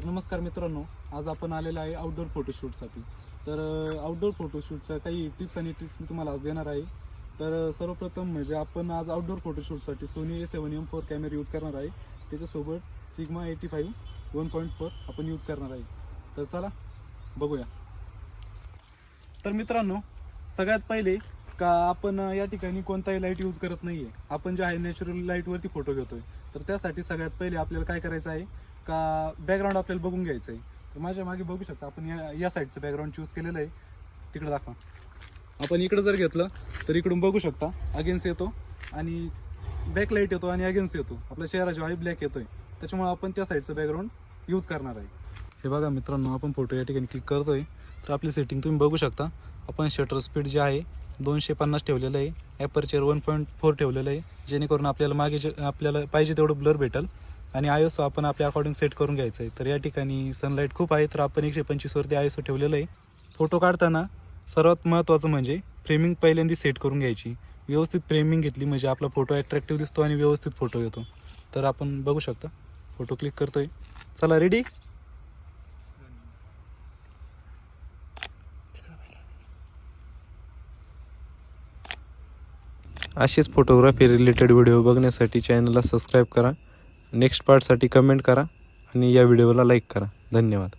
नमस्कार मित्रांनो, आज आपण आलेलो आहे आउटडोर फोटोशूटसाठी. तर आउटडोर फोटोशूटच्या काही टिप्स आणि ट्रिक्स मी तुम्हाला आज देणार आहे. तर सर्वप्रथम म्हणजे आपण आज आउटडोर फोटोशूटसाठी सोनी A7M4 कॅमेरा यूज करणार आहे. त्याच्यासोबत सिग्मा 85 1.4 आपण यूज करणार आहे. तर चला बघूया. तर मित्रांनो, सगळ्यात पहिले का आपण या ठिकाणी कोणताही लाईट यूज करत नाही आहे. आपण जे आहे नॅचरल लाईटवरती फोटो घेतोय. तर त्यासाठी सगळ्यात पहिले आपल्याला काय करायचं आहे का बॅकग्राऊंड आपल्याला बघून घ्यायचं आहे. तर माझ्या मागे बघू शकता आपण या साईडचं बॅकग्राऊंड चूज केलेलं आहे. तिकडे दाखवा. आपण इकडं जर घेतलं तर इकडून बघू शकता अगेन्स्ट येतो आणि बॅकलाईट येतो आणि अगेन्स्ट येतो. आपल्या चेहरा आहे ब्लॅक येतोय, त्याच्यामुळे आपण त्या साईडचं बॅकग्राऊंड यूज करणार आहे. हे बघा मित्रांनो, आपण फोटो या ठिकाणी क्लिक करतोय. तर आपली सेटिंग तुम्ही बघू शकता. आपण शटर स्पीड जे आहे 250 ठेवलेलं आहे. ॲपर्चर 1.4 ठेवलेलं आहे, जेणेकरून आपल्याला मागे जे आपल्याला पाहिजे तेवढं ब्लर भेटेल. आणि ISO आपण आपल्या अकॉर्डिंग सेट करून घ्यायचं आहे. तर या ठिकाणी सनलाईट खूप आहे, तर आपण 125 वरती ISO ठेवलेलं आहे. फोटो काढताना सर्वात महत्त्वाचं म्हणजे फ्रेमिंग पहिल्यांदा सेट करून घ्यायची. व्यवस्थित फ्रेमिंग घेतली म्हणजे आपला फोटो ॲट्रॅक्टिव्ह दिसतो आणि व्यवस्थित फोटो येतो. तर आपण बघू शकता, फोटो क्लिक करतोय. चला रेडी. असेच फोटोग्राफी रिलेटेड व्हिडिओ बघण्यासाठी चॅनलला सबस्क्राईब करा. नेक्स्ट पार्टसाठी कमेंट करा आणि या व्हिडिओला लाईक करा. धन्यवाद.